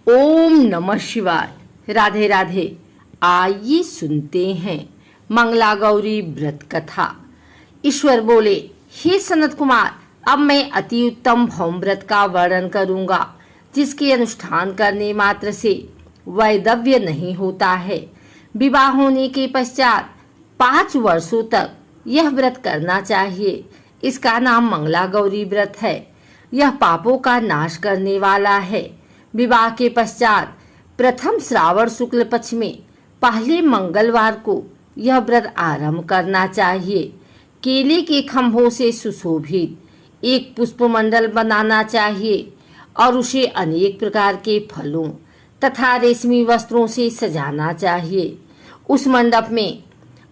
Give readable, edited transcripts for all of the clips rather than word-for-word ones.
ओम नमः शिवाय। राधे राधे। आइए सुनते हैं मंगला गौरी व्रत कथा। ईश्वर बोले, हे सनत कुमार, अब मैं अति उत्तम भौम व्रत का वर्णन करूंगा, जिसके अनुष्ठान करने मात्र से वैधव्य नहीं होता है। विवाह होने के पश्चात 5 वर्षों तक यह व्रत करना चाहिए। इसका नाम मंगला गौरी व्रत है। यह पापों का नाश करने वाला है। विवाह के पश्चात प्रथम श्रावण शुक्ल पक्ष में पहले मंगलवार को यह व्रत आरंभ करना चाहिए। केले के खंभों से सुशोभित एक पुष्पमंडल बनाना चाहिए और उसे अनेक प्रकार के फलों तथा रेशमी वस्त्रों से सजाना चाहिए। उस मंडप में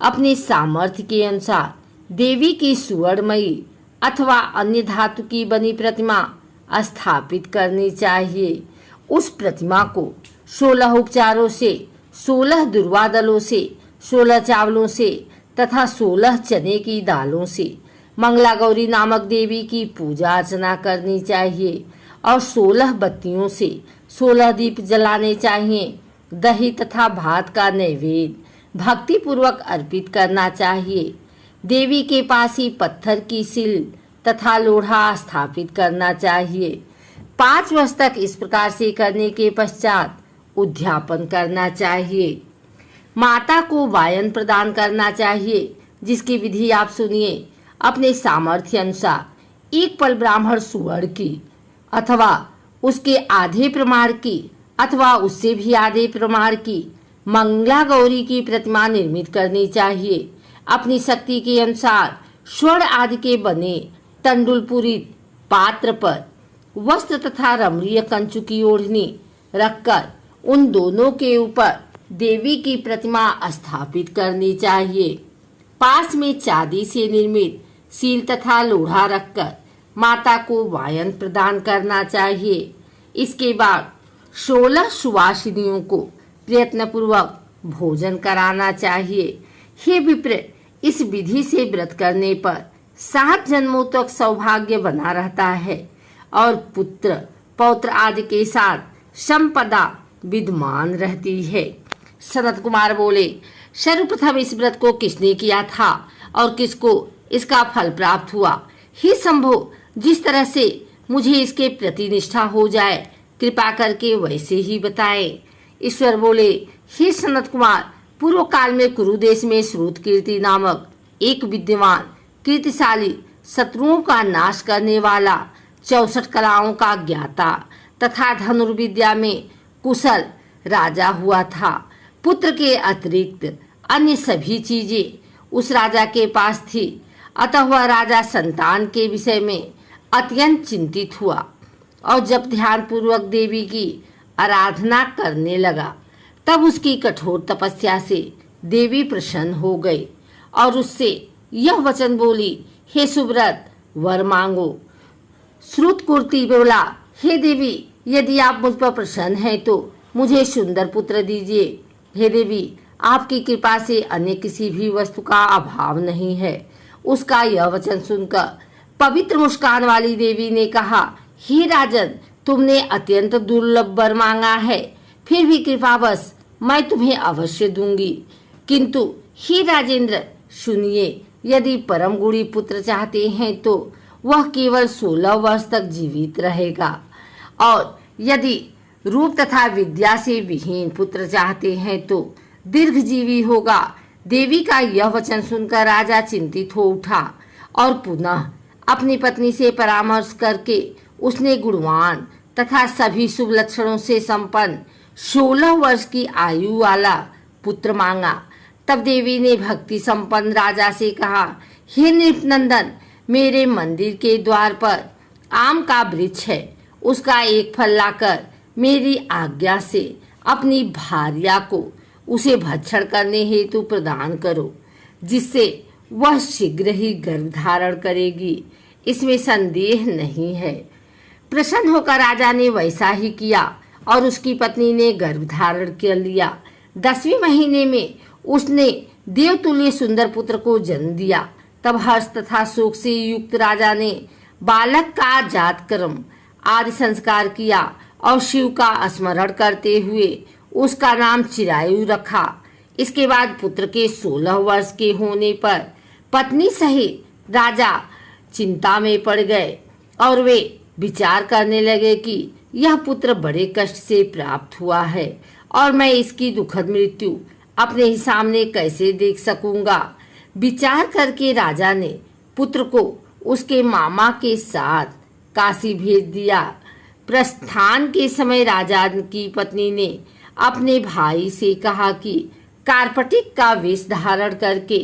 अपने सामर्थ्य के अनुसार देवी की सुवर्णमयी अथवा अन्य धातु की बनी प्रतिमा स्थापित करनी चाहिए। उस प्रतिमा को 16 उपचारों से, 16 दुर्वा दलों से, 16 चावलों से तथा 16 चने की दालों से मंगला गौरी नामक देवी की पूजा अर्चना करनी चाहिए और 16 बत्तियों से 16 दीप जलाने चाहिए। दही तथा भात का नैवेद्य भक्ति पूर्वक अर्पित करना चाहिए। देवी के पास ही पत्थर की सिल तथा लोढ़ा स्थापित करना चाहिए। 5 वर्ष तक इस प्रकार से करने के पश्चात उद्यापन करना चाहिए। माता को वायन प्रदान करना चाहिए, जिसकी विधि आप सुनिए। अपने सामर्थ्य अनुसार एक पल ब्राह्मण सुवर्ण की अथवा उसके आधे प्रमाण की अथवा उससे भी आधे प्रमाण की मंगला गौरी की प्रतिमा निर्मित करनी चाहिए। अपनी शक्ति के अनुसार स्वर्ण आदि के बने तंडुल पूरित पात्र पर वस्त्र तथा रमणीय कंचु की ओढ़नी रखकर उन दोनों के ऊपर देवी की प्रतिमा स्थापित करनी चाहिए। पास में चांदी से निर्मित सील तथा लोढ़ा रखकर माता को वायन प्रदान करना चाहिए। इसके बाद 16 सुवासिनियों को प्रयत्न पूर्वक भोजन कराना चाहिए। हे विप्र, इस विधि से व्रत करने पर 7 जन्मों तक सौभाग्य बना रहता है और पुत्र पौत्र आदि के साथ संपदा विद्यमान रहती है। सनत कुमार बोले, सर्वप्रथम इस व्रत को किसने किया था और किसको इसका फल प्राप्त हुआ? हे शंभो, जिस तरह से मुझे इसके प्रति निष्ठा हो जाए, कृपा करके वैसे ही बताएं। ईश्वर बोले, हे सनत कुमार, पूर्व काल में कुरु देश में श्रुत कीर्ति नामक एक विद्यमान कीर्तिशाली शत्रुओं का नाश करने वाला 64 कलाओं का ज्ञाता तथा धनुर्विद्या में कुशल राजा हुआ था। पुत्र के अतिरिक्त अन्य सभी चीजें उस राजा के पास थी। अतः वह राजा संतान के विषय में अत्यंत चिंतित हुआ और जब ध्यान पूर्वक देवी की आराधना करने लगा, तब उसकी कठोर तपस्या से देवी प्रसन्न हो गई और उससे यह वचन बोली, हे सुव्रत, वर मांगो। श्रुत कुर्ती बोला, हे देवी, यदि आप मुझ पर प्रसन्न हैं तो मुझे सुंदर पुत्र दीजिए। हे देवी, आपकी कृपा से अन्य किसी भी वस्तु का अभाव नहीं है। उसका यह वचन सुनकर पवित्र मुस्कान वाली देवी ने कहा, हे राजन, तुमने अत्यंत दुर्लभ वर मांगा है, फिर भी कृपावश मैं तुम्हें अवश्य दूंगी। किंतु हे राजेंद्र, सुनिए, यदि परम गुणी पुत्र चाहते हैं तो वह केवल 16 वर्ष तक जीवित रहेगा, और यदि रूप तथा विद्या से विहीन पुत्र चाहते हैं तो दीर्घजीवी होगा। देवी का यह वचन सुनकर राजा चिंतित हो उठा और पुनः अपनी पत्नी से परामर्श करके उसने गुणवान तथा सभी शुभ लक्षणों से संपन्न 16 वर्ष की आयु वाला पुत्र मांगा। तब देवी ने भक्ति संपन्न राजा से कहा, हे नृपनंदन, मेरे मंदिर के द्वार पर आम का वृक्ष है, उसका एक फल लाकर मेरी आज्ञा से अपनी भार्या को उसे भक्षण करने हेतु प्रदान करो, जिससे वह शीघ्र ही गर्भ धारण करेगी। इसमें संदेह नहीं है। प्रसन्न होकर राजा ने वैसा ही किया और उसकी पत्नी ने गर्भ धारण कर लिया। 10वें महीने में उसने देवतुल्य सुंदर पुत्र को जन्म दिया। तब हर्ष तथा शोक से युक्त राजा ने बालक का जातकर्म आदि संस्कार किया और शिव का स्मरण करते हुए उसका नाम चिरायु रखा। इसके बाद पुत्र के 16 वर्ष के होने पर पत्नी सहित राजा चिंता में पड़ गए और वे विचार करने लगे कि यह पुत्र बड़े कष्ट से प्राप्त हुआ है और मैं इसकी दुखद मृत्यु अपने ही सामने कैसे देख सकूंगा। विचार करके राजा ने पुत्र को उसके मामा के साथ काशी भेज दिया। प्रस्थान के समय राजा की पत्नी ने अपने भाई से कहा कि कार्पटिक का वेश धारण करके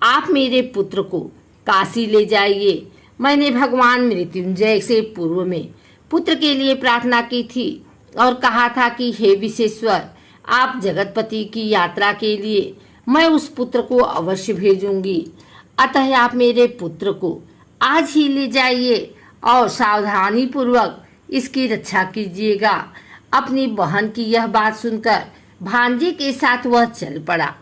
आप मेरे पुत्र को काशी ले जाइए। मैंने भगवान मृत्युंजय से पूर्व में पुत्र के लिए प्रार्थना की थी और कहा था कि हे विश्वेश्वर, आप जगतपति की यात्रा के लिए मैं उस पुत्र को अवश्य भेजूंगी। अतः आप मेरे पुत्र को आज ही ले जाइए और सावधानी पूर्वक इसकी रक्षा कीजिएगा। अपनी बहन की यह बात सुनकर भांजे के साथ वह चल पड़ा।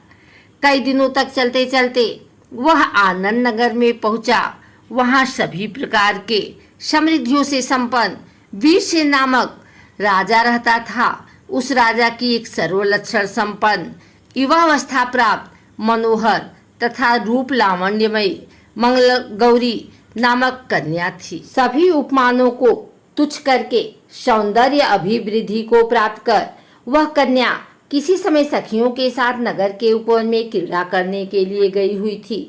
कई दिनों तक चलते चलते वह आनंद नगर में पहुंचा। वहां सभी प्रकार के समृद्धियों से संपन्न वीरसेन नामक राजा रहता था। उस राजा की एक सर्वलक्षण संपन्न युवावस्था प्राप्त मनोहर तथा रूप लावण्यमयी मंगल गौरी नामक कन्या थी। सभी उपमानों को तुच्छ करके सौंदर्य अभिवृद्धि को प्राप्त कर वह कन्या किसी समय सखियों के साथ नगर के उपवन में क्रीड़ा करने के लिए गई हुई थी।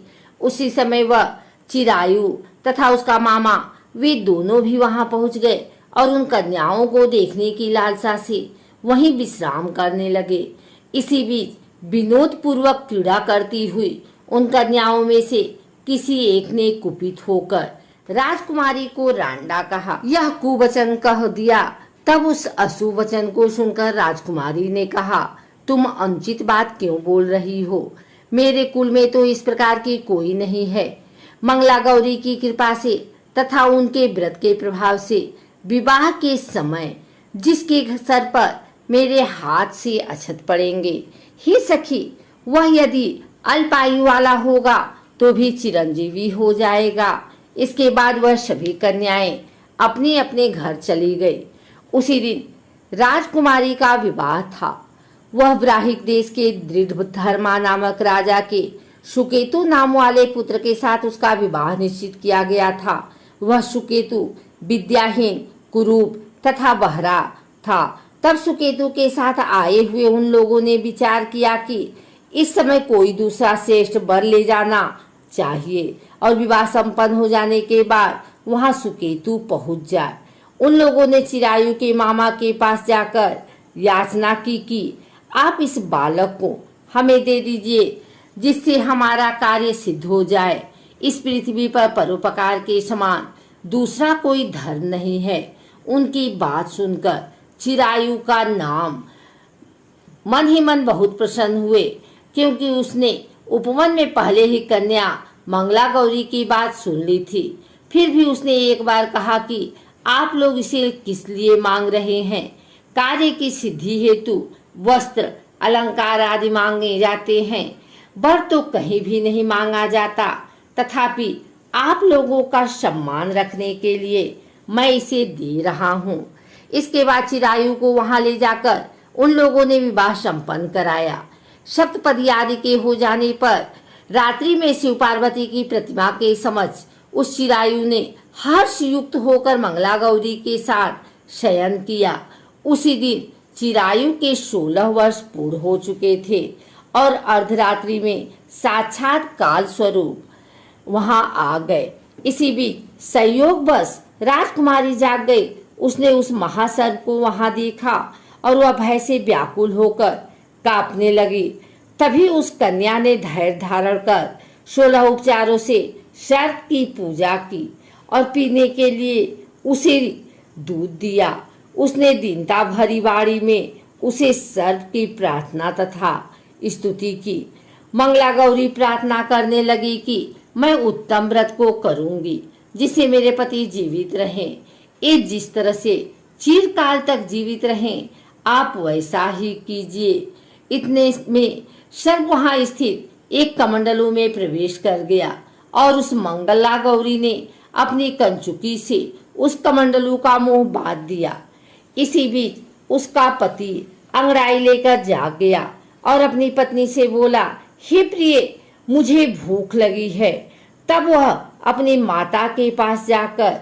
उसी समय वह चिरायु तथा उसका मामा वे दोनों भी वहां पहुंच गए और उन कन्याओं को देखने की लालसा से वहीं विश्राम करने लगे। इसी बीच विनोद पूर्वक क्रीड़ा करती हुई उन कन्याओं में से किसी एक ने कुपित होकर राजकुमारी को रांडा कहा। यह कुवचन कह दिया। तब उस अशुभ वचन को सुनकर राजकुमारी ने कहा, तुम अनुचित बात क्यों बोल रही हो? मेरे कुल में तो इस प्रकार की कोई नहीं है। मंगला गौरी की कृपा से तथा उनके व्रत के प्रभाव से विवाह के समय जिसके सर पर मेरे हाथ से अक्षत पड़ेंगे, हे सखी, वह यदि अल्पायु वाला होगा तो भी चिरंजीवी हो जाएगा। इसके बाद वह सभी कन्याएं अपने अपने घर चली गई। उसी दिन राजकुमारी का विवाह था। वह ब्राहिक देश के दृढ़धर्मा नामक राजा के सुकेतु नाम वाले पुत्र के साथ उसका विवाह निश्चित किया गया था। वह सुकेतु विद्याहीन, कुरूप तथा बहरा था। तब सुकेतु के साथ आए हुए उन लोगों ने विचार किया कि इस समय कोई दूसरा श्रेष्ठ वर ले जाना चाहिए और विवाह संपन्न हो जाने के बाद वहां सुकेतु पहुंच जाए। उन लोगों ने चिरायु के मामा के पास जाकर याचना की कि आप इस बालक को हमें दे दीजिए जिससे हमारा कार्य सिद्ध हो जाए। इस पृथ्वी पर परोपकार के समान दूसरा कोई धर्म नहीं है। उनकी बात सुनकर चिरायु का नाम मन ही मन बहुत प्रसन्न हुए, क्योंकि उसने उपवन में पहले ही कन्या मंगला गौरी की बात सुन ली थी। फिर भी उसने एक बार कहा कि आप लोग इसे किस लिए मांग रहे हैं? कार्य की सिद्धि हेतु वस्त्र, अलंकार आदि मांगे जाते हैं, वर तो कहीं भी नहीं मांगा जाता। तथापि आप लोगों का सम्मान रखने के लिए मैं इसे दे रहा हूँ। इसके बाद चिरायु को वहां ले जाकर उन लोगों ने विवाह संपन्न कराया। सप्तपदी आदि के हो जाने पर रात्रि में शिव पार्वती की प्रतिमा के समक्ष उस चिरायु ने हर्ष युक्त होकर मंगला गौरी के साथ शयन किया। उसी दिन चिरायु के 16 वर्ष पूर्ण हो चुके थे और अर्धरात्रि में साक्षात काल स्वरूप वहां आ गए। इसी बीच संयोगवश राजकुमारी जाग गई। उसने उस महासर्प को वहां देखा और वह भय से व्याकुल होकर कांपने लगी। तभी उस कन्या ने धैर्य धारण कर 16 उपचारों से सर्प की पूजा की और पीने के लिए उसे दूध दिया। उसने दीनता भरी वाणी में उसे सर्प की प्रार्थना तथा स्तुति की। मंगला गौरी प्रार्थना करने लगी कि मैं उत्तम व्रत को करूंगी जिससे मेरे पति जीवित रहें। ये जिस तरह से चिरकाल तक जीवित रहें, आप वैसा ही कीजिए। इतने में सर्प वहां स्थित एक कमंडलू में प्रवेश कर गया और उस मंगला गौरी ने अपनी कंचुकी से उस कमंडलू का मुंह बांध दिया। इसी बीच उसका पति अंगड़ाई लेकर जाग गया और अपनी पत्नी से बोला, हे प्रिय, मुझे भूख लगी है। तब वह अपनी माता के पास जाकर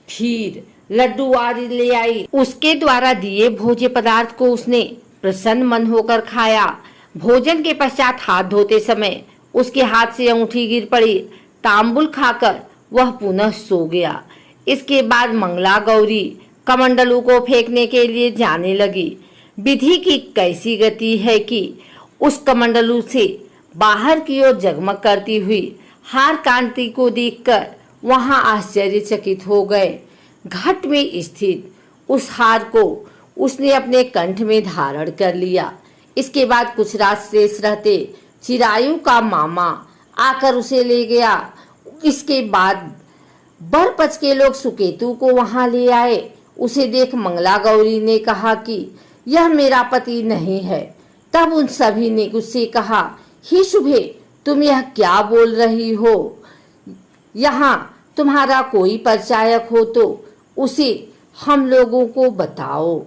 खीर, लड्डू आदि ले आई। उसके द्वारा दिए भोज्य पदार्थ को उसने प्रसन्न मन होकर खाया। भोजन के पश्चात हाथ धोते समय उसके हाथ से अंगूठी गिर पड़ी। तांबुल खाकर वह पुनः सो गया। इसके बाद मंगला गौरी कमंडलू को फेंकने के लिए जाने लगी। विधि की कैसी गति है कि उस कमंडलू से बाहर की ओर जगमग करती हुई हार कांति को देखकर वहां आश्चर्यचकित हो गए। घट में स्थित उस हार को उसने अपने कंठ में धारण कर लिया। इसके बाद कुछ रात शेष रहते चिरायु का मामा आकर उसे ले गया। इसके बाद बरपच के लोग सुकेतु को वहां ले आए। उसे देख मंगला गौरी ने कहा कि यह मेरा पति नहीं है। तब उन सभी ने उससे कहा, हे शुभे, तुम यह क्या बोल रही हो? यहाँ तुम्हारा कोई परिचायक हो तो उसे हम लोगों को बताओ।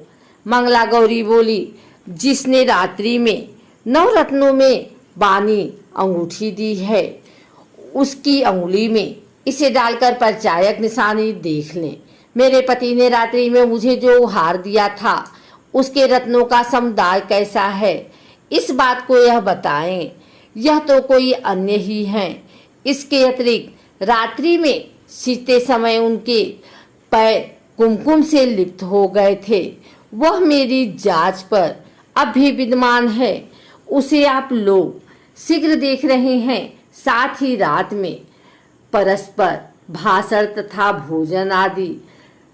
मंगला गौरी बोली, जिसने रात्रि में 9 रत्नों में बानी अंगूठी दी है, उसकी अंगुली में इसे डालकर परिचायक निशानी देख लें। मेरे पति ने रात्रि में मुझे जो हार दिया था, उसके रत्नों का समुदाय कैसा है, इस बात को यह बताएं। यह तो कोई अन्य ही हैं। इसके अतिरिक्त रात्रि में सीते समय उनके पैर कुमकुम से लिप्त हो गए थे। वह मेरी जांच पर अब भी विद्यमान है। उसे आप लोग शीघ्र देख रहे हैं। साथ ही रात में परस्पर भाषण तथा भोजन आदि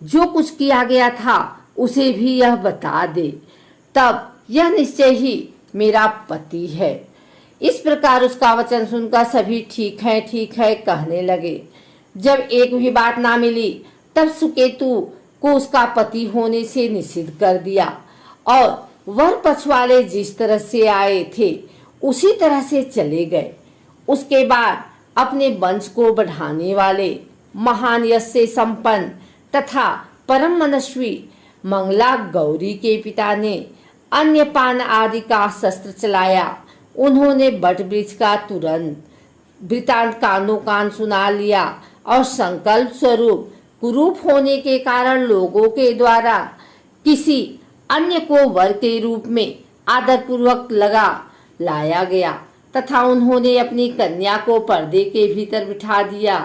जो कुछ किया गया था उसे भी यह बता दे, तब यह निश्चय ही मेरा पति है। इस प्रकार उसका वचन सुनकर सभी ठीक है कहने लगे। जब एक भी बात ना मिली तब सुकेतु को उसका पति होने से निषिद्ध कर दिया और वर पक्ष वाले जिस तरह से आए थे उसी तरह से चले गए। उसके बाद अपने वंश को बढ़ाने वाले महान यश से संपन्न तथा परम मनस्वी मंगला गौरी के पिता ने अन्य पान आदि का शस्त्र चलाया। उन्होंने बट वृक्ष का तुरंत वृतांत कानो कान सुना लिया और संकल्प स्वरूप कुरूप होने के कारण लोगों के द्वारा किसी अन्य को वर के रूप में आदर पूर्वक लगा लाया गया तथा उन्होंने अपनी कन्या को पर्दे के भीतर बिठा दिया।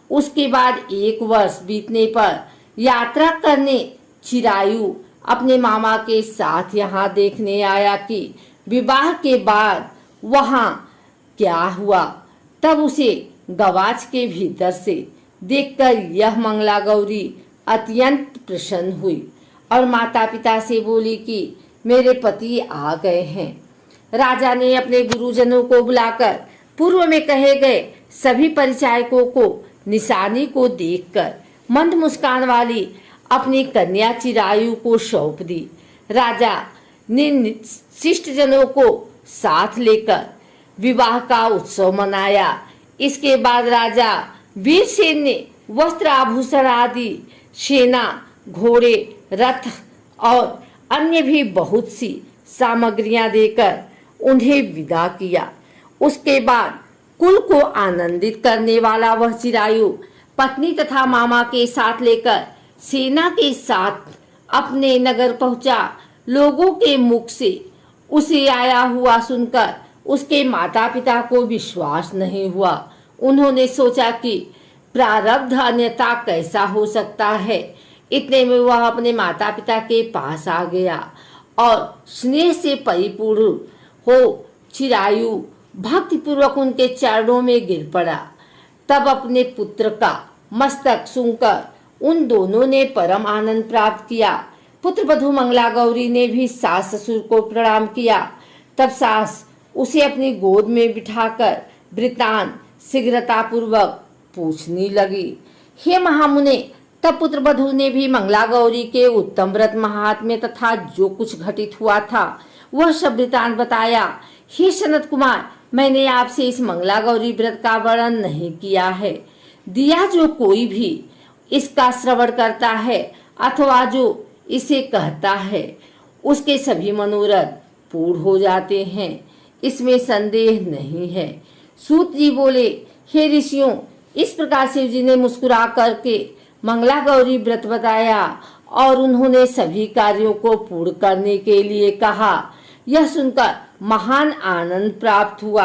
उसके बाद 1 वर्ष बीतने पर यात्रा करने चिरायु अपने मामा के साथ यहाँ देखने आया कि विवाह के बाद वहाँ क्या हुआ। तब उसे गवाच के भीतर से देखकर यह मंगला गौरी अत्यंत प्रसन्न हुई और माता पिता से बोली कि मेरे पति आ गए हैं। राजा ने अपने गुरुजनों को बुलाकर पूर्व में कहे गए सभी परिचायकों को निशानी को देखकर मंद मुस्कान वाली अपनी कन्या चिरायु को सौंप दी। राजा ने शिष्ट जनों को साथ लेकर विवाह का उत्सव मनाया। इसके बाद राजा वीरसेन ने वस्त्र आभूषण आदि, सेना, घोड़े, रथ और अन्य भी बहुत सी सामग्रियां देकर उन्हें विदा किया। उसके बाद कुल को आनंदित करने वाला वह चिरायु पत्नी तथा मामा के साथ लेकर सेना के साथ अपने नगर पहुंचा। लोगों के मुख से उसे आया हुआ सुनकर उसके माता पिता को विश्वास नहीं हुआ। उन्होंने सोचा कि प्रारब्ध अन्यथा कैसा हो सकता है। इतने में वह अपने माता पिता के पास आ गया और स्नेह से परिपूर्ण हो चिरायु भक्तिपूर्वक उनके चरणों में गिर पड़ा। तब अपने पुत्र का मस्तक सूंघकर उन दोनों ने परम आनंद प्राप्त किया। पुत्र वधू मंगला गौरी ने भी सास ससुर को प्रणाम किया। तब सास उसे अपनी गोद में बिठाकर वृतांत शीघ्रता पूर्वक पूछने लगी। हे महामुने, तब पुत्र वधू ने भी मंगला गौरी के उत्तम व्रत महात्म्य तथा जो कुछ घटित हुआ था वह सब वृतांत बताया। हे सनत कुमार, मैंने आपसे इस मंगला गौरी व्रत का वर्णन नहीं किया है। दिया जो कोई भी इसका श्रवण करता है अथवा जो इसे कहता है उसके सभी मनोरथ पूर्ण हो जाते हैं, इसमें संदेह नहीं है। सूत जी बोले, हे ऋषियों, इस प्रकार शिव जी ने मुस्कुरा करके मंगला गौरी व्रत बताया और उन्होंने सभी कार्यों को पूर्ण करने के लिए कहा। यह सुनकर महान आनंद प्राप्त हुआ।